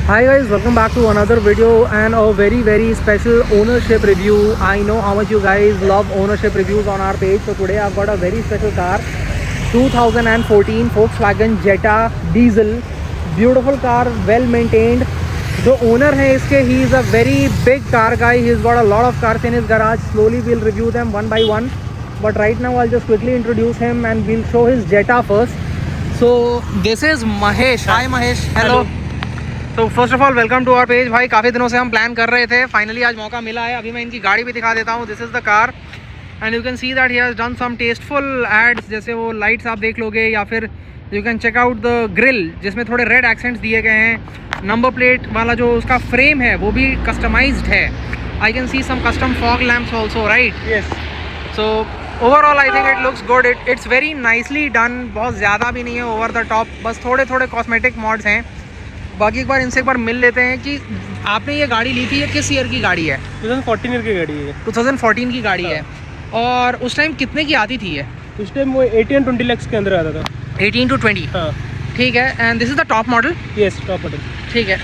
Hi guys, welcome back to another video and a very special ownership review. I know how much you guys love ownership reviews on our page. So today I've got a very special car, 2014 Volkswagen Jetta diesel. Beautiful car, well maintained. जो owner है इसके, he is a very big car guy. He's got a lot of cars in his garage. Slowly we'll review them one by one. But right now I'll just quickly introduce him and we'll show his Jetta first. So this is Mahesh. Hi Mahesh. Hello. तो first of all welcome to our page. भाई काफ़ी दिनों से हम plan कर रहे थे, finally आज मौका मिला है। अभी मैं इनकी गाड़ी भी दिखा देता हूँ। This is the car and you can see that he has done some tasteful ads, जैसे वो लाइट्स आप देख लोगे, या फिर you can check out the grill जिसमें थोड़े रेड एक्सेंट्स दिए गए हैं। नंबर प्लेट वाला जो उसका फ्रेम है वो भी कस्टमाइज्ड है। I can see some custom fog lamps also, right? Yes. So overall I think it looks good, it's very nicely done. बहुत ज़्यादा भी नहीं है ओवर द टॉप, बस थोड़े थोड़े कॉस्मेटिक मॉड्स हैं। बाकी एक बार इनसे एक बार मिल लेते हैं कि आपने ये गाड़ी ली थी, ये किस ईयर की गाड़ी है? 2014 ईयर की गाड़ी है। 2014 की गाड़ी है। और उस टाइम कितने की आती थी ये? उस टाइम वो 18 20 लाख के अंदर आता था। 18 to 20। हाँ ठीक है। And this is the top model? Yes, top model. ठीक है।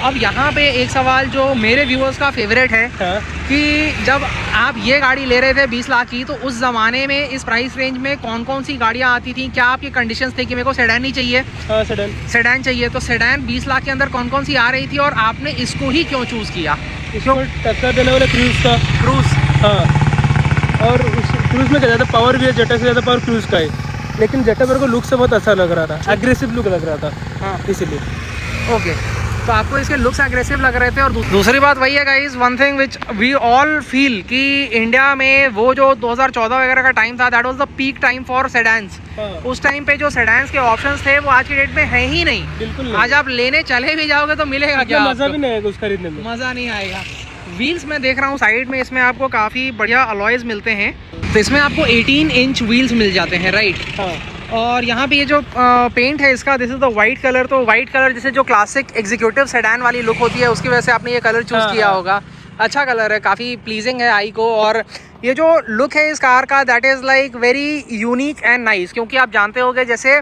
अब यहाँ पे एक सवाल जो मेरे व्यूअर्स का फेवरेट है, हाँ। कि जब आप ये गाड़ी ले रहे थे 20 लाख की, तो उस ज़माने में इस प्राइस रेंज में कौन कौन सी गाड़ियाँ आती थी? क्या आपकी कंडीशंस थे कि मेरे को सेडान नहीं चाहिए? हाँ, सेडान चाहिए। तो सेडान 20 लाख के अंदर कौन कौन सी आ रही थी और आपने इसको ही क्यों चूज़ किया? इसको टक्कर देने वाला क्रूज़ का। क्रूज़। हाँ, और उस क्रूज़ में क्या ज़्यादा पावर भी है, जेटा से ज़्यादा पावर क्रूज़ का है। लेकिन जेटा मेरे को लुक से बहुत अच्छा लग रहा था, एग्रेसिव लुक लग रहा था। हाँ, इसीलिए। ओके, तो आपको इसके लुक्स एग्रेसिव लग रहे थे। और दूसरी बात वही है guys, one thing which we all feel कि इंडिया में वो जो 2014 वगैरह का टाइम था, that was the peak time for sedans. उस टाइम पे जो सेडान्स के ऑप्शंस थे वो आज की डेट में है ही नहीं। बिल्कुल नहीं। आज आप लेने चले भी जाओगे तो मिलेगा क्या? मज़ा भी नहीं आएगा उसका खरीदने में। मज़ा नहीं आएगा। व्हील्स में देख रहा हूँ साइड में, इसमें आपको काफ़ी बढ़िया अलॉयज़ मिलते हैं। तो इसमें आपको 18 इंच व्हील्स मिल जाते हैं, राइट? हाँ। और यहाँ पे ये जो पेंट है इसका, this is the white colour. तो वाइट कलर जैसे जो क्लासिक एग्जीक्यूटिव सेडान वाली लुक होती है, उसकी वजह से आपने ये कलर चूज़ किया होगा। अच्छा कलर है, काफ़ी प्लीजिंग है आई को। और ये जो लुक है इस कार का, that is like very unique and nice. क्योंकि आप जानते होगे जैसे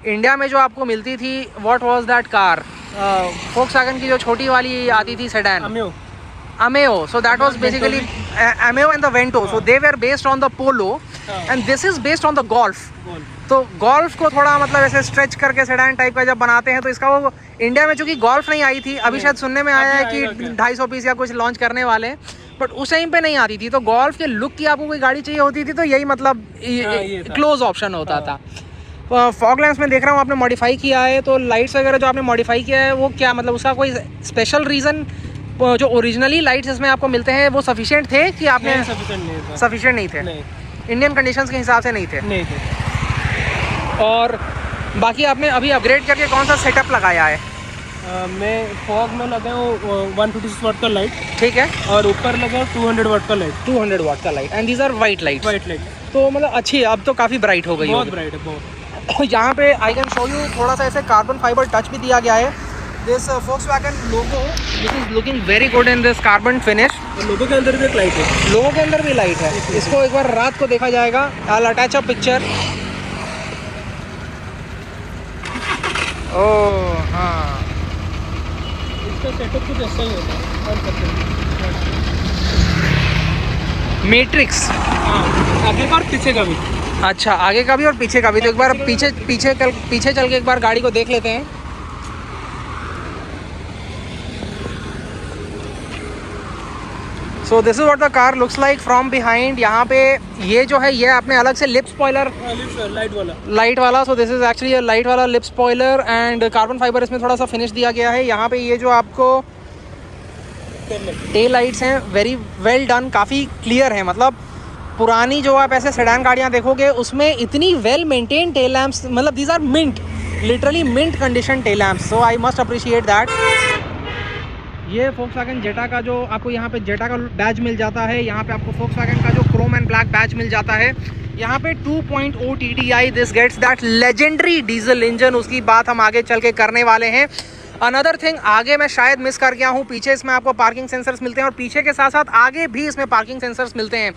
इंडिया में जो आपको मिलती थी, what was that car, Volkswagen की जो छोटी वाली आती थी sedan, Ameo. So that was basically Ameo and the Vento. So they were based on the Polo and this is based on the Golf. तो Golf को थोड़ा मतलब ऐसे स्ट्रेच करके सेडान टाइप का जब बनाते हैं, तो इसका वो इंडिया में चूंकि Golf नहीं आई थी, अभी शायद सुनने में आया है कि 250 पीस या कुछ लॉन्च करने वाले हैं, बट उस टाइम पे नहीं आती थी। तो Golf के लुक की आपको कोई गाड़ी चाहिए होती थी तो यही मतलब क्लोज ऑप्शन होता था। फॉग लैम्प्स में देख रहा हूँ आपने मॉडिफाई किया है, तो लाइट्स वगैरह जो आपने मॉडिफाई किया है वो क्या मतलब उसका कोई स्पेशल रीज़न? जो ओरिजिनली लाइट्स इसमें आपको मिलते हैं वो सफिशिएंट थे कि आपने? सफिशिएंट नहीं थे, इंडियन कंडीशंस के हिसाब से नहीं थे। और बाकी आपने अभी अपग्रेड करके कौन सा सेटअप लगाया है? मैं फॉग में लगा हूँ 156 वाट का लाइट। ठीक है। और ऊपर लगा 200 वाट का लाइट। 200 वाट का light and these are white light. तो मतलब अच्छी है, अब तो काफ़ी ब्राइट हो गई है। बहुत ब्राइट है, बहुत। यहाँ पे आई कैन शो यू थोड़ा सा ऐसे कार्बन फाइबर टच भी दिया गया है। This Volkswagen logo, this is looking very good in this carbon finish. लोगों के अंदर भी एक लाइट है। लोगों के अंदर भी लाइट है। इसको एक बार रात को देखा जाएगा। I'll attach a picture. ओह हाँ, इसका सेटअप कुछ ऐसा ही होता है। मैट्रिक्स। हाँ, आगे का और पीछे का भी। अच्छा, आगे का भी और पीछे का भी। तो एक बार पीछे चल के एक बार गाड़ी को देख लेते हैं। So this is what the car looks like from behind. यहाँ पे ये जो है, ये आपने अलग से लिप स्पॉइलर, लाइट वाला। So this is actually a light वाला lip spoiler and carbon fibre इसमें थोड़ा सा फिनिश दिया गया है। यहाँ पे ये जो आपको टेल लाइट्स हैं, वेरी वेल डन, काफ़ी क्लियर है। मतलब पुरानी जो आप ऐसे सेडान गाड़ियाँ देखोगे उसमें इतनी वेल मेंटेन टेल लैम्प्स, मतलब these are mint, literally mint condition tail lamps. So I must appreciate that. ये Volkswagen Jetta का जो आपको यहाँ पे Jetta का बैज मिल जाता है, यहाँ पे आपको Volkswagen का जो क्रोम एंड ब्लैक बैज मिल जाता है। यहाँ पे 2.0 TDI this gets that legendary diesel engine, उसकी बात हम आगे चल के करने वाले हैं। अनदर थिंग आगे मैं शायद मिस कर गया हूँ, पीछे इसमें आपको पार्किंग सेंसर्स मिलते हैं और पीछे के साथ साथ आगे भी इसमें पार्किंग सेंसर्स मिलते हैं।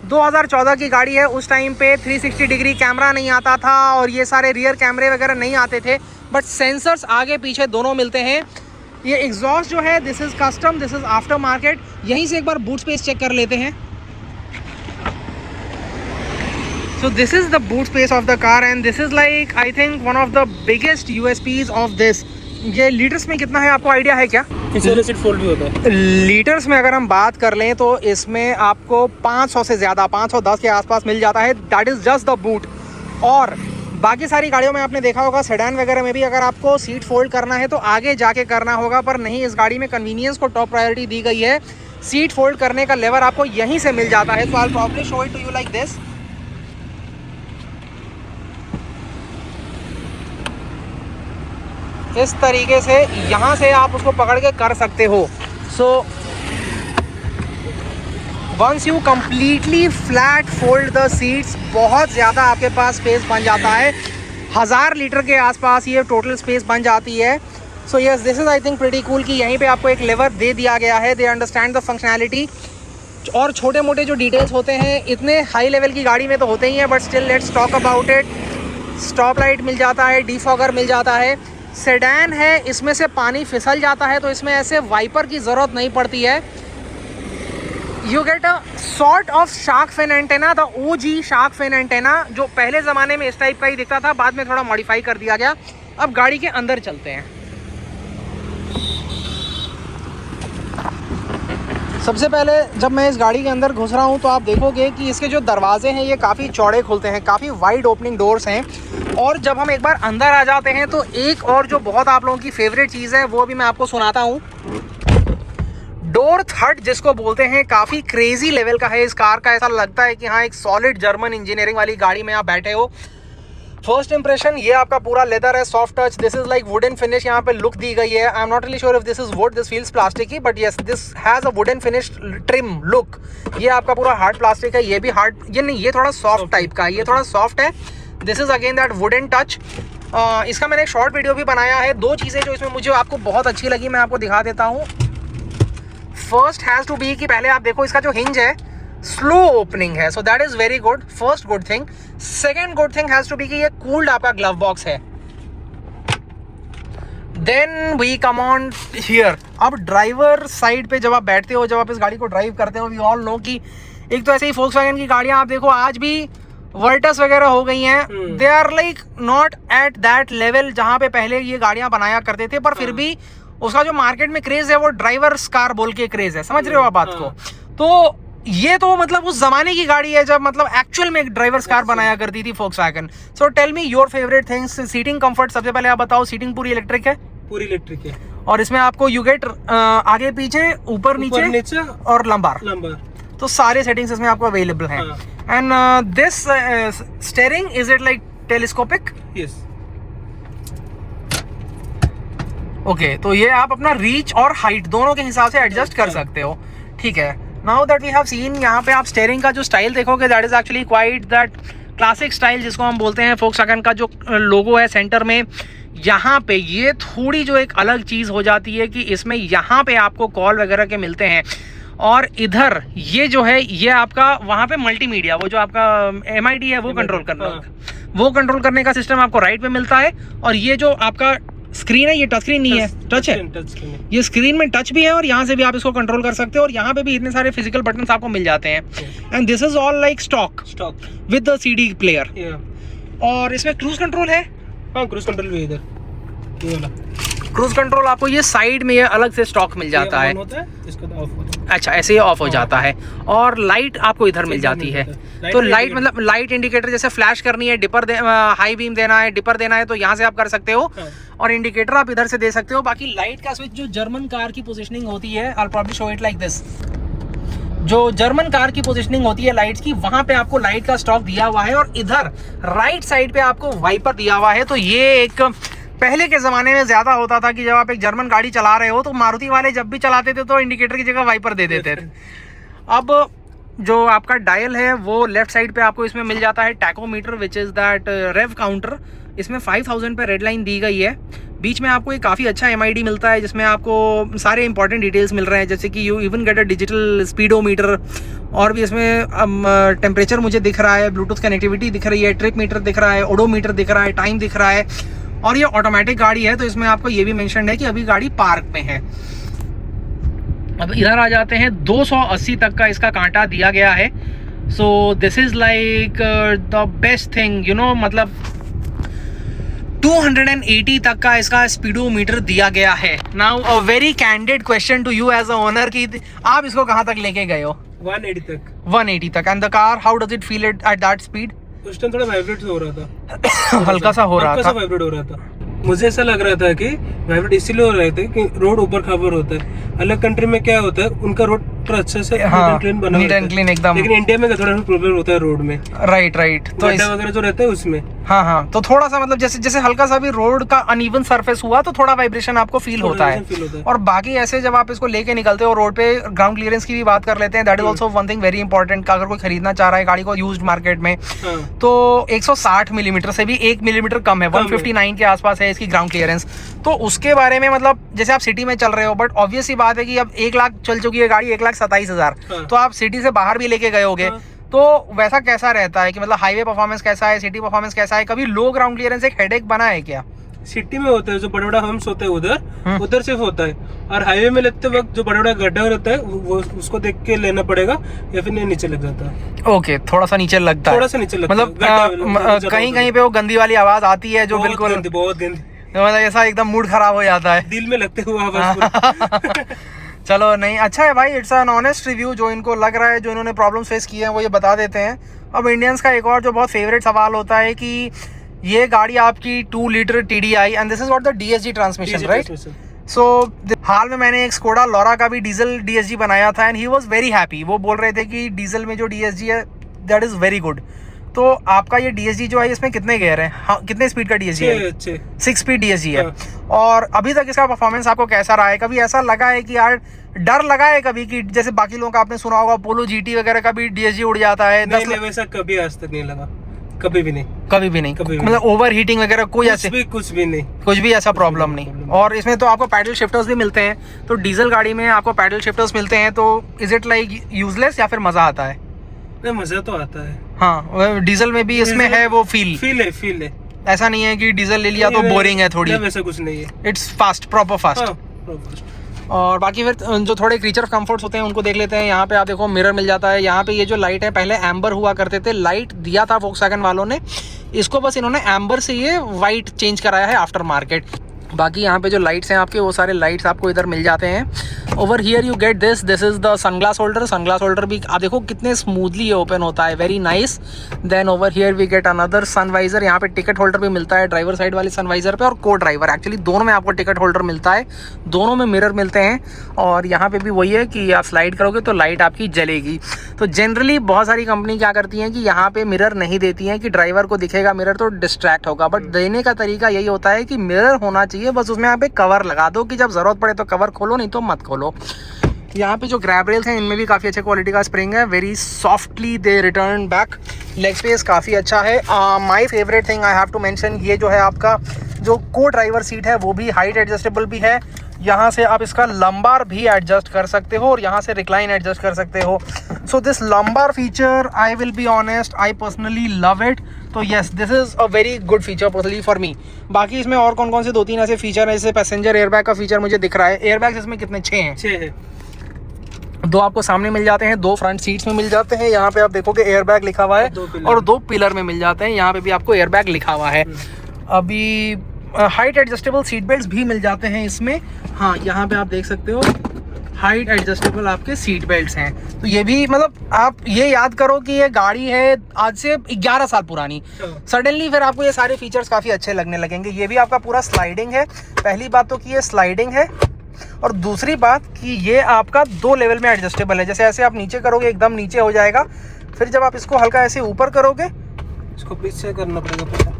2014 की गाड़ी है, उस टाइम पे 360 डिग्री कैमरा नहीं आता था और ये सारे रियर कैमरे वगैरह नहीं आते थे, बट सेंसर्स आगे पीछे दोनों मिलते हैं। ये एग्जॉस्ट जो है this is custom, this is after market. यहीं से एक बार बूट स्पेस चेक कर लेते हैं। So this is the boot space of the car and this is like I think one of the biggest USPs of this। ये litres में कितना है आपको आइडिया है क्या? पीछे वाला सीट फोल्ड भी होता है। लीटर्स में अगर हम बात कर लें तो इसमें आपको 500 से ज़्यादा 510 के आसपास मिल जाता है। That is just the boot. और बाकी सारी गाड़ियों में आपने देखा होगा सेडान वगैरह में भी अगर आपको सीट फोल्ड करना है तो आगे जाके करना होगा, पर नहीं, इस गाड़ी में कन्वीनियंस को टॉप प्रायोरिटी दी गई है। सीट फोल्ड करने का लेवर आपको यहीं से मिल जाता है। तो I will probably show it to you like this. इस तरीके से यहाँ से आप उसको पकड़ के कर सकते हो। So once you completely flat fold the seats, बहुत ज़्यादा आपके पास स्पेस बन जाता है। 1000 लीटर के आसपास ये टोटल स्पेस बन जाती है। So yes, this is I think pretty cool कि यहीं पे आपको एक लेवर दे दिया गया है। They understand the functionality. और छोटे मोटे जो डिटेल्स होते हैं इतने हाई लेवल की गाड़ी में तो होते ही हैं, but still let's talk about it. Stop light मिल जाता है, डिफॉगर मिल जाता है। सेडान है, इसमें से पानी फिसल जाता है तो इसमें ऐसे वाइपर की ज़रूरत नहीं पड़ती है। You get a sort of shark fin antenna, the OG shark fin antenna, जो पहले ज़माने में इस टाइप का ही दिखता था, बाद में थोड़ा मॉडिफाई कर दिया गया। अब गाड़ी के अंदर चलते हैं। सबसे पहले जब मैं इस गाड़ी के अंदर घुस रहा हूँ तो आप देखोगे कि इसके जो दरवाजे हैं ये काफ़ी चौड़े खुलते हैं, काफ़ी वाइड ओपनिंग डोर्स हैं। और जब हम एक बार अंदर आ जाते हैं तो एक और जो बहुत आप लोगों की फेवरेट चीज़ है वो भी मैं आपको सुनाता हूँ। डोर थर्ड जिसको बोलते हैं, काफ़ी क्रेजी लेवल का है इस कार का। ऐसा लगता है कि हाँ, एक सॉलिड जर्मन इंजीनियरिंग वाली गाड़ी में आप बैठे हो। फर्स्ट इंप्रेशन, ये आपका पूरा लेदर है, soft touch. This is like wooden finish, यहाँ पे लुक दी गई है। I am not really sure if this is would, this feels plastic he, but yes this has a wooden finish trim look. ये आपका पूरा hard plastic है, ये भी हार्ड, ये नहीं, ये थोड़ा सॉफ्ट टाइप का है, ये थोड़ा सॉफ्ट है। This is again that wooden touch. इसका मैंने एक शॉर्ट वीडियो भी बनाया है। दो चीज़ें जो इसमें मुझे आपको बहुत अच्छी लगी मैं आपको दिखा देता हूँ। फर्स्ट हैज़ टू बी कि पहले आप देखो इसका जो हिंज है स्लो ओपनिंग है, so that is very good, first good thing. Second good thing has to be कि ये कूल्ड आपका ग्लव बॉक्स है। Then we come on here. अब ड्राइवर साइड पे जब आप बैठते हो, जब आप इस गाड़ी को ड्राइव करते हो, वी ऑल नो कि एक तो ऐसे ही फोक्सवैगन की गाड़ियां आप देखो आज भी वर्टस वगैरह हो गई हैं, they are like not at that level जहां पे पहले ये गाड़ियां बनाया करते थे, पर फिर भी उसका जो मार्केट में क्रेज है वो ड्राइवर्स कार बोल के क्रेज है। समझ रहे हो आप बात को? तो ये तो मतलब उस जमाने की गाड़ी है जब मतलब एक्चुअल में एक ड्राइवर्स कार बनाया करती थी Volkswagen. So tell me your favourite things. Seating comfort सबसे पहले आप बताओ। सीटिंग पूरी इलेक्ट्रिक है? पूरी इलेक्ट्रिक है। और इसमें आपको यू गेट आगे पीछे ऊपर नीचे और लंबार, तो सारे सेटिंग्स इसमें आपको अवेलेबल हैं। And this steering, is it like telescopic? Yes. Okay, तो ये आप अपना रीच और हाइट दोनों के हिसाब से एडजस्ट कर सकते हो। ठीक है, now that we have seen, यहाँ पे आप स्टीयरिंग का जो स्टाइल देखोगे that is actually quite that classic style जिसको हम बोलते हैं। फोक्सवैगन का जो लोगो है सेंटर में, यहाँ पे ये थोड़ी जो एक अलग चीज़ हो जाती है कि इसमें यहाँ पे आपको कॉल वगैरह के मिलते हैं, और इधर ये जो है ये आपका वहाँ पे मल्टीमीडिया, वो जो आपका MID है वो कंट्रोल करने का सिस्टम आपको राइट पे मिलता है। और ये जो आपका स्क्रीन है ये टच स्क्रीन नहीं है, टच है। ये स्क्रीन में टच भी है और यहाँ से भी आप इसको कंट्रोल कर सकते हो, और यहाँ पे भी इतने सारे फिजिकल बटन्स आपको मिल जाते हैं। And this is all like stock with the CD player. और इसमें क्रूज कंट्रोल है? हाँ, क्रूज कंट्रोल भी इधर, ये वाला क्रूज कंट्रोल आपको ये साइड में ये अलग से स्टॉक मिल जाता है। इसको ऑफ होता है। अच्छा, ऐसे ही ऑफ हो जाता है। और लाइट आपको इधर मिल जाती है। तो लाइट मतलब लाइट इंडिकेटर, जैसे फ्लैश करनी है, डिपर हाई बीम देना है, डिपर देना है, तो यहाँ से आप कर सकते हो। और इंडिकेटर आप इधर से दे सकते हो। बाकी लाइट का स्विच जो जर्मन कार की पोजीशनिंग होती है, आई will probably show it like this. जो जर्मन कार की पोजीशनिंग होती है लाइट्स की, वहां पे आपको लाइट का स्टॉक दिया हुआ है, और इधर राइट साइड पे आपको वाइपर दिया हुआ है। तो ये एक पहले के ज़माने में ज़्यादा होता था कि जब आप एक जर्मन गाड़ी चला रहे हो तो मारुति वाले जब भी चलाते थे तो इंडिकेटर की जगह वाइपर दे देते थे। अब जो आपका डायल है वो लेफ्ट साइड पे आपको इसमें मिल जाता है tachometer, which is that rev counter. इसमें 5000 पे रेड लाइन दी गई है। बीच में आपको एक काफ़ी अच्छा MID मिलता है जिसमें आपको सारे इंपॉर्टेंट डिटेल्स मिल रहे हैं, जैसे कि you even get a digital speedometer, और भी इसमें टेम्परेचर मुझे दिख रहा है, ब्लूटूथ कनेक्टिविटी दिख रही है, ट्रिप मीटर दिख रहा है, ओडोमीटर दिख रहा है, टाइम दिख रहा है। और ये ऑटोमेटिक गाड़ी है, तो इसमें आपको ये भी मेंशन है कि अभी गाड़ी पार्क में है। अब इधर आ जाते हैं, 280 तक का इसका कांटा दिया गया है। So this is like the best thing, you know, मतलब 280 तक का इसका स्पीडोमीटर दिया गया है। Now a very candid question to you as a owner कि आप इसको कहाँ तक लेके गए हो? 180 तक। 180 तक। And the car, how does it feel it at that speed? उस टाइम थोड़ा वाइब्रेट हो रहा था हल्का सा हो रहा था, वाइब्रेट हो रहा था। मुझे ऐसा लग रहा था कि वाइब्रेट इसलिए हो रहे थे कि रोड ऊपर खबर होता है। अलग कंट्री में क्या होता है, उनका रोड थोड़ा अच्छे से नीट एंड क्लीन बना नीट एंड क्लीन एकदम। लेकिन इंडिया में थोड़ा प्रॉब्लम होता है रोड में। Right right. तो गड्ढा वगैरह जो रहता है उसमें, हाँ, तो थोड़ा सा मतलब जैसे जैसे हल्का सा भी रोड का अनइवन सरफेस हुआ तो थोड़ा वाइब्रेशन आपको फील होता है। और बाकी ऐसे जब आप इसको लेके निकलते हो रोड पे, ग्राउंड क्लियरेंस की भी बात कर लेते हैं, that is also one thing very important. अगर कोई खरीदना चाह रहा है गाड़ी को यूज्ड मार्केट में, तो 160 मिलीमीटर से भी 1 मिलीमीटर कम है, 159 के आसपास है इसकी ग्राउंड क्लियरेंस। तो उसके बारे में मतलब जैसे आप सिटी में चल रहे हो, बट ऑब्वियस सी बात है कि अब 1 लाख चल चुकी है गाड़ी, 1,27,000, तो आप सिटी से बाहर भी लेके गए होगे, तो वैसा कैसा रहता है कि मतलब हाईवे परफॉर्मेंस कैसा है, सिटी परफॉर्मेंस कैसा है? कभी लो ग्राउंड क्लियरेंस एक हेडेक बना है क्या? सिटी में होता है, जो बड़ा बड़ा हम्स होते हैं उधर सिर्फ होता है, और हाईवे में लेते वक्त जो बड़ा बड़ा गड्ढा रहता है वो उसको देख के लेना पड़ेगा, या फिर नहीं नीचे लग जाता है। ओके, थोड़ा सा नीचे लगता है, थोड़ा सा नीचे लगता मतलब कहीं कहीं पे वो गंदी वाली आवाज आती है जो बिल्कुल बहुत गंदी, मतलब ऐसा एकदम मूड खराब हो जाता है, दिल में लगते हुए आवाज। चलो नहीं, अच्छा है भाई, इट्स एन ऑनेस्ट रिव्यू। जो इनको लग रहा है, जो इन्होंने प्रॉब्लम फेस किए हैं वो ये बता देते हैं। अब इंडियंस का एक और जो बहुत फेवरेट सवाल होता है कि ये गाड़ी आपकी 2 litre TDI and this is what the DSG transmission, right? So हाल में मैंने एक स्कोडा लोरा का भी डीजल DSG बनाया था and he was very happy. वो बोल रहे थे कि डीजल में जो DSG है दैट इज वेरी गुड। तो आपका ये DSG जो है इसमें कितने गियर हैं? हाँ, कितने स्पीड का DSG है? 6 स्पीड DSG है। और अभी तक इसका परफॉर्मेंस आपको कैसा रहा है? कभी ऐसा लगा है कि यार डर लगा है कभी कि जैसे बाकी लोगों का आपने सुना होगा पोलो GT वगैरह का भी DSG उड़ जाता है? नहीं, वैसा कभी आज तक नहीं लगा, कभी भी नहीं, मतलब ओवर हीटिंग वगैरह कोई ऐसे कुछ भी ऐसा प्रॉब्लम नहीं। और इसमें तो आपको पैडल शिफ्टर्स भी मिलते हैं, तो डीजल गाड़ी में आपको पैडल शिफ्टर्स मिलते हैं, तो इज इट लाइक यूजलेस या फिर मजा आता है? मजा तो आता है। हाँ, डीजल में भी इसमें है वो फील है। ऐसा नहीं है कि डीजल ले लिया तो बोरिंग है थोड़ी, वैसा कुछ नहीं है, इट्स फास्ट, प्रॉपर फास्ट। और बाकी फिर जो थोड़े क्रीचर ऑफ कंफर्ट्स होते हैं उनको देख लेते हैं। यहाँ पे आप देखो मिरर मिल जाता है। यहाँ पे ये जो लाइट है, पहले एम्बर हुआ करते थे, लाइट दिया था वोक्सवैगन वालों ने, इसको बस इन्होंने एम्बर से ये वाइट चेंज कराया है आफ्टर मार्केट। बाकी यहाँ पे जो लाइट्स हैं आपके, वो सारे लाइट्स आपको इधर मिल जाते हैं। Over here you get this is the sunglass holder. Sunglass holder भी आप देखो कितने स्मूथली ये ओपन होता है, very nice. Then over here we get another sun visor. यहाँ पे टिकट होल्डर भी मिलता है ड्राइवर साइड वाले सनवाइजर पे और को ड्राइवर, एक्चुअली दोनों में आपको टिकट होल्डर मिलता है, दोनों में मिरर मिलते हैं। और यहाँ पे भी वही है कि आप स्लाइड करोगे तो लाइट आपकी जलेगी। तो जनरली बहुत सारी कंपनी क्या करती हैं कि यहाँ पे मिरर नहीं देती हैं कि ड्राइवर को दिखेगा मिरर तो डिस्ट्रैक्ट होगा, बट देने का तरीका यही होता है कि मिरर होना चाहिए, बस उसमें आप एक कवर लगा दो कि जब ज़रूरत पड़े तो कवर खोलो, नहीं तो मत खोलो। यहाँ पे जो ग्रैब रेल्स हैं इनमें भी काफ़ी अच्छे क्वालिटी का स्प्रिंग है, very softly they return back. Leg space काफ़ी अच्छा है। My favourite thing I have to mention, ये जो है आपका जो को ड्राइवर सीट है वो भी हाइट एडजस्टेबल भी है। यहाँ से आप इसका लंबार भी एडजस्ट कर सकते हो और यहाँ से रिक्लाइन एडजस्ट कर सकते हो। So this lumbar feature, I will be honest, I personally love it. तो yes, this is a very good feature personally for me. बाकी इसमें और कौन कौन से 2-3 ऐसे फीचर हैं, जैसे पैसेंजर एयरबैग का फीचर मुझे दिख रहा है। एयरबैग्स इसमें कितने? 6 हैं। 6 है। 2 आपको सामने मिल जाते हैं, 2 फ्रंट सीट्स में मिल जाते हैं। यहाँ पे आप देखोगे एयरबैग लिखा हुआ है, और 2 पिलर में मिल जाते हैं, यहाँ पे भी आपको एयरबैग लिखा हुआ है। अभी हाइट एडजस्टेबल सीट बेल्ट भी मिल जाते हैं इसमें। हाँ, यहाँ पे आप देख सकते हो हाइट एडजस्टेबल आपके सीट बेल्ट्स हैं। तो ये भी मतलब आप ये याद करो कि ये गाड़ी है आज से 11 साल पुरानी, सडनली फिर आपको ये सारे फीचर्स काफ़ी अच्छे लगने लगेंगे। ये भी आपका पूरा स्लाइडिंग है, पहली बात तो कि ये स्लाइडिंग है, और दूसरी बात कि ये आपका 2 लेवल में एडजस्टेबल है। जैसे ऐसे आप नीचे करोगे एकदम नीचे हो जाएगा, फिर जब आप इसको हल्का ऐसे ऊपर करोगे, इसको पीछे करना पड़ेगा।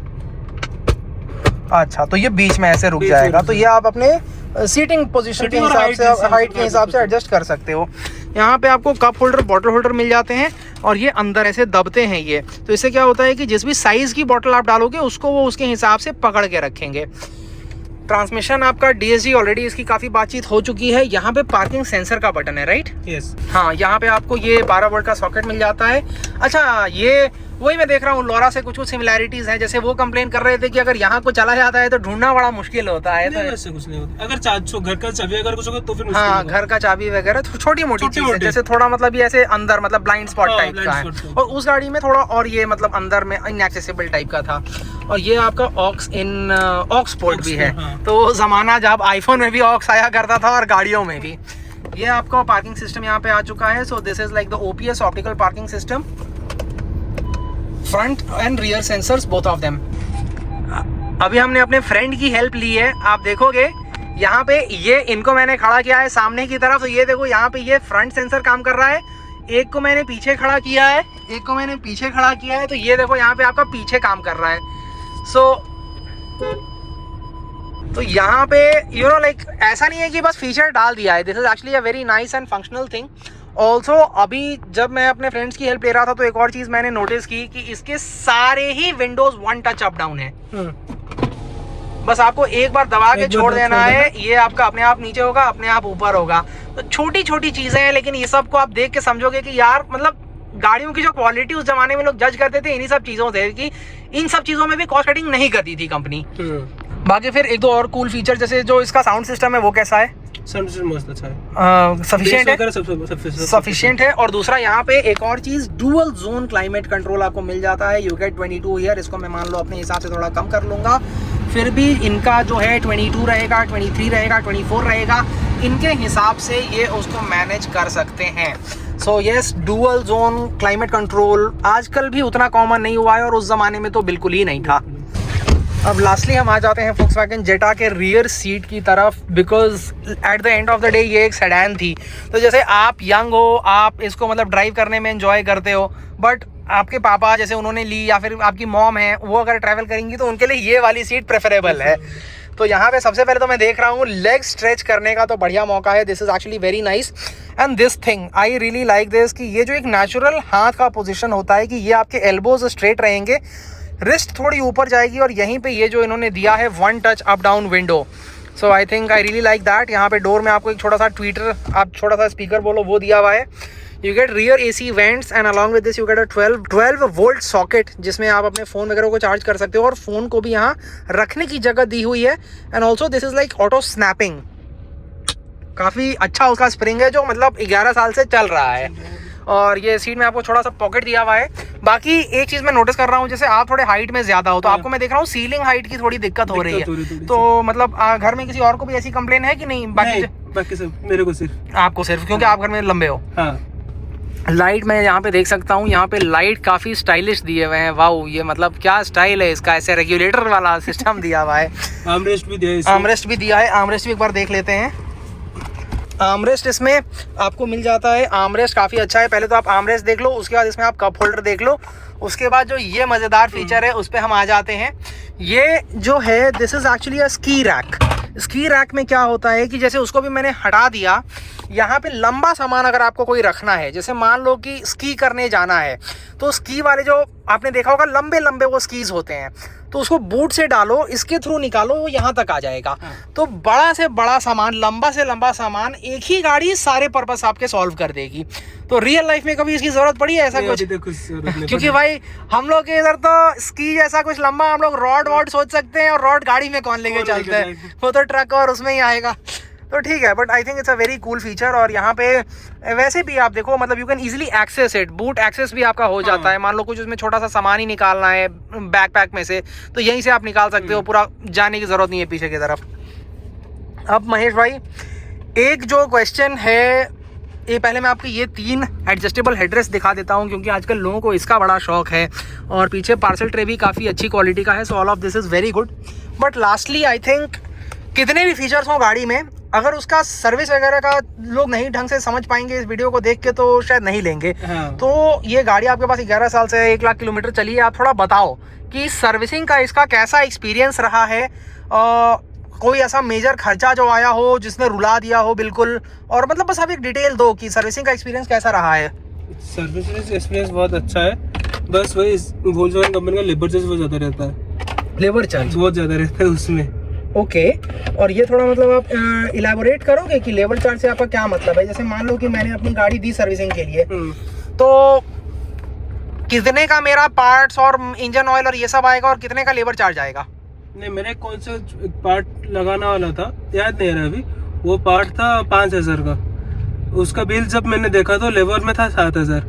अच्छा, तो ये बीच में ऐसे रुक जाएगा। तो ये आप अपने सीटिंग पोजीशन के हिसाब से, हाइट के हिसाब से एडजस्ट कर सकते हो। यहाँ पे आपको कप होल्डर, बॉटल होल्डर मिल जाते हैं, और ये अंदर ऐसे दबते हैं ये। तो इससे क्या होता है कि जिस भी साइज़ की बॉटल आप डालोगे उसको वो उसके हिसाब से पकड़ के रखेंगे। ट्रांसमिशन आपका DSG, ऑलरेडी इसकी काफ़ी बातचीत हो चुकी है। यहाँ पे पार्किंग सेंसर का बटन है, राइट? यस। हाँ, यहाँ पे आपको ये 12 वोल्ट का सॉकेट मिल जाता है। अच्छा, ये वही मैं देख रहा हूँ लोरा से कुछ सिमिलैरिटीज हैं। जैसे वो कंप्लेन कर रहे थे कि अगर यहाँ को चला जाता है तो ढूंढना बड़ा मुश्किल होता है। तो ऐसे कुछ नहीं होता, अगर घर का चाबी अगर कुछ होगा तो फिर हाँ, घर का चाबी वगैरह छोटी मोटी चीज है, जैसे थोड़ा मतलब ये ऐसे अंदर मतलब ब्लाइंड स्पॉट टाइप का है। और उस गाड़ी में थोड़ा और ये मतलब अंदर में इनएक्सेसिबल टाइप का था। और ये आपका ऑक्स पोर्ट भी है। तो जमाना जब आईफोन में भी ऑक्स आया करता था और गाड़ियों में भी। ये आपका पार्किंग सिस्टम यहाँ पे आ चुका है। So this is like the OPS optical parking system, front end rear sensors both of them. अभी हमने अपने फ्रेंड की हेल्प ली है। आप देखोगे यहाँ पे ये इनको मैंने खड़ा किया है सामने की तरफ, तो ये देखो यहाँ पे ये फ्रंट सेंसर काम कर रहा है। एक को मैंने पीछे खड़ा किया है, एक को मैंने पीछे खड़ा किया है, तो ये देखो यहाँ पे आपका पीछे काम कर रहा है। तो यहाँ पे यू नो लाइक ऐसा नहीं है कि बस फीचर डाल दिया है। This is actually a very nice and functional thing. Also अभी जब मैं अपने फ्रेंड्स की हेल्प ले रहा था तो एक और चीज़ मैंने नोटिस की कि इसके सारे ही windows one touch up down है। बस आपको एक बार दबा के छोड़ देना है, ये आपका अपने आप नीचे होगा, अपने आप ऊपर होगा। तो छोटी छोटी चीज़ें हैं, लेकिन ये सब को आप देख के समझोगे कि यार मतलब गाड़ियों की जो क्वालिटी उस जमाने में लोग जज करते थे इन्हीं सब चीज़ों से, कि इन सब चीज़ों में भी कॉस्ट कटिंग नहीं करती थी कंपनी। बाकी फिर एक दो और कूल फीचर, जैसे जो इसका साउंड सिस्टम है वो कैसा है, सफिशिएंट है। और दूसरा यहाँ पे एक और चीज, डुअल जोन क्लाइमेट कंट्रोल आपको मिल जाता है। यू गेट 22 ईयर, इसको मैं मान लो अपने हिसाब से थोड़ा कम कर लूंगा, फिर भी इनका जो है 22 रहेगा, 23 रहेगा, 24 रहेगा, इनके हिसाब से ये उसको मैनेज कर सकते हैं। So yes, dual zone climate control आजकल भी उतना कॉमन नहीं हुआ है और उस जमाने में तो बिल्कुल ही नहीं था। अब लास्टली हम आ जाते हैं Volkswagen Jetta के रियर सीट की तरफ, because at the end of the day ये एक सेडान थी। तो जैसे आप यंग हो, आप इसको मतलब ड्राइव करने में एंजॉय करते हो, बट आपके पापा जैसे उन्होंने ली या फिर आपकी मॉम है वो अगर ट्रैवल करेंगी तो उनके लिए ये वाली सीट प्रेफरेबल है। तो यहाँ पे सबसे पहले तो मैं देख रहा हूँ लेग स्ट्रेच करने का तो बढ़िया मौका है। This is actually very nice and this thing I really like this, कि ये जो एक नेचुरल हाथ का पोजीशन होता है कि ये आपके एल्बोज स्ट्रेट रहेंगे, रिस्ट थोड़ी ऊपर जाएगी, और यहीं पे ये जो इन्होंने दिया है one touch up down window. So I think I really like that. यहाँ पे डोर में आपको एक छोटा सा ट्वीटर, आप छोटा सा स्पीकर बोलो, वो दिया हुआ है। You gate rear AC vents and along with this you get a 12 volt socket, जिसमें आप अपने फ़ोन वगैरह को चार्ज कर सकते हो, और फ़ोन को भी यहाँ रखने की जगह दी हुई है। And also this is like auto snapping, काफ़ी अच्छा उसका स्प्रिंग है जो मतलब 11 साल से चल रहा है। और ये सीट में आपको थोड़ा सा पॉकेट दिया हुआ है। बाकी एक चीज़ मैं नोटिस कर रहा हूँ, जैसे आप थोड़े हाइट में ज़्यादा हो तो आपको मैं देख रहा हूँ सीलिंग हाइट की थोड़ी दिक्कत हो रही है। तो मतलब घर में किसी और को भी ऐसी कंप्लेन है कि नहीं? बाकी सब मेरे को सिर्फ, आपको सिर्फ, क्योंकि आप घर में लंबे हो। लाइट मैं यहाँ पे देख सकता हूँ, यहाँ पे लाइट काफ़ी स्टाइलिश दिए हुए हैं। वाओ, ये मतलब क्या स्टाइल है इसका, ऐसे रेगुलेटर वाला सिस्टम दिया हुआ है। आर्मरेस्ट भी दिया है, आर्मरेस्ट भी दिया है। आर्मरेस्ट भी एक बार देख लेते हैं। आर्मरेस्ट इसमें आपको मिल जाता है। आर्मरेस्ट काफ़ी अच्छा है। पहले तो आप आर्मरेस्ट देख लो, उसके बाद इसमें आप कप होल्डर देख लो, उसके बाद जो ये मज़ेदार फीचर है उस पर हम आ जाते हैं। ये जो है this is actually a ski rack. Ski rack में क्या होता है कि जैसे उसको भी मैंने हटा दिया, यहाँ पे लंबा सामान अगर आपको कोई रखना है, जैसे मान लो कि स्की करने जाना है, तो स्की वाले जो आपने देखा होगा लंबे लंबे वो स्कीज होते हैं, तो उसको बूट से डालो, इसके थ्रू निकालो, वो यहाँ तक आ जाएगा। तो बड़ा से बड़ा सामान, लंबा से लंबा सामान, एक ही गाड़ी सारे पर्पस आपके सॉल्व कर देगी। तो रियल लाइफ में कभी इसकी जरूरत पड़ी है ऐसा कुछ? क्योंकि भाई हम लोग के इधर तो स्की जैसा कुछ लंबा हम लोग रॉड वॉड सोच सकते हैं, और रॉड गाड़ी में कौन लेके चलते हैं, वो तो ट्रक और उसमें ही आएगा। तो ठीक है, but I think it's a very cool feature. और यहाँ पे वैसे भी आप देखो मतलब you can easily access it, boot access भी आपका हो जाता है। मान लो कुछ उसमें छोटा सा सामान ही निकालना है बैकपैक में से, तो यहीं से आप निकाल सकते हो, पूरा जाने की ज़रूरत नहीं है पीछे की तरफ। अब महेश भाई, एक जो क्वेश्चन है, ये पहले मैं आपको ये 3 एडजस्टेबल हेडरेस्ट दिखा देता हूँ, क्योंकि आजकल लोगों को इसका बड़ा शौक है, और पीछे पार्सल ट्रे भी काफ़ी अच्छी क्वालिटी का है। So all of this is very good. But lastly I think कितने भी फीचर्स हों गाड़ी में, अगर उसका सर्विस वगैरह का लोग नहीं ढंग से समझ पाएंगे इस वीडियो को देख के, तो शायद नहीं लेंगे। तो ये गाड़ी आपके पास 11 साल से 1 लाख किलोमीटर चली है, आप थोड़ा बताओ कि सर्विसिंग का इसका कैसा एक्सपीरियंस रहा है, कोई ऐसा मेजर खर्चा जो आया हो जिसने रुला दिया हो बिल्कुल, और मतलब बस आप एक डिटेल दो कि सर्विसिंग का एक्सपीरियंस कैसा रहा है। सर्विसिंग एक्सपीरियंस बहुत अच्छा है, बस वही वोल्क्सवैगन कंपनी का लेबर चार्ज बहुत ज़्यादा रहता है। लेबर चार्ज बहुत ज़्यादा रहता है उसमें। ओके, और ये थोड़ा मतलब आप इलैबोरेट करोगे कि लेबर चार्ज से आपका क्या मतलब है? जैसे मान लो कि मैंने अपनी गाड़ी दी सर्विसिंग के लिए, तो कितने का मेरा पार्ट्स और इंजन ऑयल और ये सब आएगा और कितने का लेबर चार्ज आएगा? नहीं, मेरे कौन सा पार्ट लगाना वाला था याद नहीं रहा अभी, वो पार्ट था 5,000 का, उसका बिल जब मैंने देखा तो लेबर में था 7,000,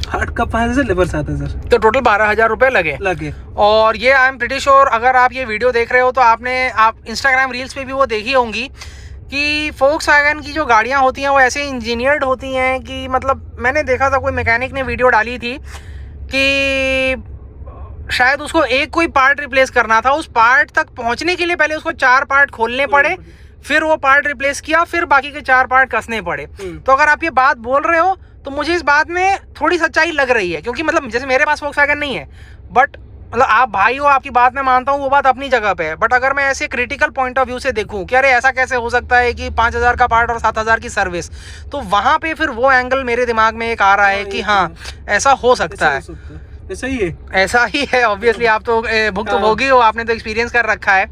पार्ट का 5,000, लेबर 7,000, तो टोटल 12,000 रुपये लगे। और ये आई एम प्रिटी श्योर अगर आप ये वीडियो देख रहे हो तो आप इंस्टाग्राम रील्स पे भी वो देखी होंगी कि फोक्सवैगन की जो गाड़ियाँ होती हैं वो ऐसे इंजीनियर्ड होती हैं कि मतलब मैंने देखा था कोई मैकेनिक ने वीडियो डाली थी कि शायद उसको एक कोई पार्ट रिप्लेस करना था, उस पार्ट तक पहुंचने के लिए पहले उसको 4 पार्ट खोलने पड़े, फिर वो पार्ट रिप्लेस किया, फिर बाकी के 4 पार्ट कसने पड़े। तो अगर आप ये बात बोल रहे हो तो मुझे इस बात में थोड़ी सच्चाई लग रही है, क्योंकि मतलब जैसे मेरे पास फोक्सवैगन नहीं है, बट मतलब आप भाई हो, आपकी बात मैं मानता हूँ, वो बात अपनी जगह पे है। बट अगर मैं ऐसे क्रिटिकल पॉइंट ऑफ व्यू से देखूँ कि अरे ऐसा कैसे हो सकता है कि 5,000 का पार्ट और 7,000 की सर्विस, तो वहाँ पे फिर वो एंगल मेरे दिमाग में एक आ रहा है कि हाँ ऐसा हो सकता है। ऐसा ही है, ऐसा ही है ऑब्वियसली, आप तो भुक्तभोगी हो, आपने तो एक्सपीरियंस कर रखा है।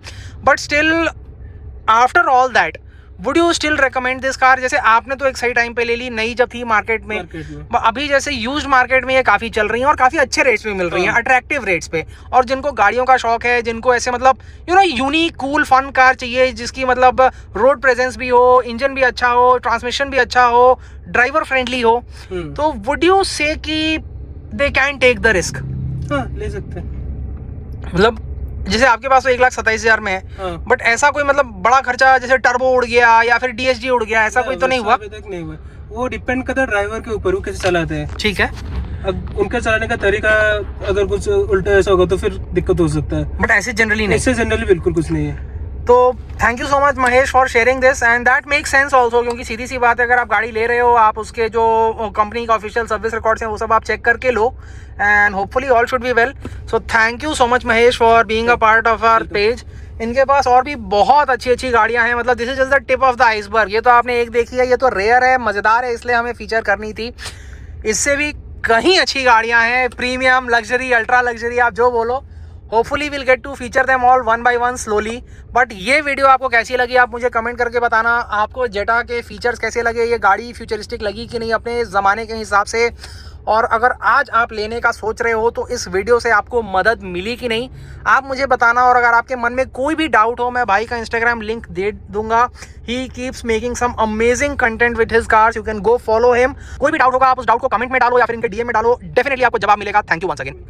But still after all that would you still recommend this car? जैसे आपने तो एक सही टाइम पे ले ली, नई जब थी मार्केट में, अभी जैसे यूज्ड मार्केट में ये काफ़ी चल रही हैं और काफ़ी अच्छे रेट्स में मिल रही हैं, अट्रैक्टिव रेट्स पे। और जिनको गाड़ियों का शौक है, जिनको ऐसे मतलब यूनिक कूल फन कार चाहिए जिसकी मतलब रोड प्रेजेंस भी हो, इंजन भी अच्छा हो, ट्रांसमिशन भी अच्छा हो, ड्राइवर फ्रेंडली हो, तो वुड यू से कि they can take the risk? हाँ, ले सकते हैं। मतलब जैसे आपके पास तो 1,27,000 में है, बट ऐसा कोई मतलब बड़ा खर्चा जैसे टर्बो उड़ गया या फिर DSG उड़ गया, ऐसा कोई तो नहीं हुआ? अभी तक नहीं हुआ। वो डिपेंड करता है ड्राइवर के ऊपर, वो कैसे चलाते हैं। ठीक है, अब उनका चलाने का तरीका अगर कुछ उल्टा ऐसा होगा तो फिर दिक्कत हो सकता है, बट ऐसे जनरली नहीं। इससे जनरली बिल्कुल कुछ नहीं है। तो thank you so much Mahesh for sharing this, and that makes sense also, क्योंकि सीधी सी बात है अगर आप गाड़ी ले रहे हो, आप उसके जो कंपनी का ऑफिशियल सर्विस रिकॉर्ड्स हैं वो सब आप चेक करके लो, and hopefully all should be well. So thank you so much Mahesh for being a part of our page. इनके पास और भी बहुत अच्छी अच्छी गाड़ियां हैं, मतलब this is just the tip of the iceberg. ये तो आपने एक देखी है, ये तो रेयर है, मज़ेदार है, इसलिए हमें फीचर करनी थी। इससे भी कहीं अच्छी गाड़ियां हैं, प्रीमियम, लग्जरी, अल्ट्रा लग्जरी, आप जो बोलो। Hopefully will get to feature them all one by one slowly. But ये वीडियो आपको कैसी लगी आप मुझे कमेंट करके बताना। आपको जेटा के फीचर्स कैसे लगे, ये गाड़ी फ्यूचरिस्टिक लगी कि नहीं अपने ज़माने के हिसाब से, और अगर आज आप लेने का सोच रहे हो तो इस वीडियो से आपको मदद मिली कि नहीं, आप मुझे बताना। और अगर आपके मन में कोई भी डाउट हो, मैं भाई का इंस्टाग्राम लिंक दे दूंगा। He keeps making some amazing content with his cars, you can go follow him. कोई भी डाउट होगा आप उस डाउट को कमेंट में डालो या फिर इनके DM में डालो, डेफिनेटली आपको जवाब मिलेगा। Thank you once again.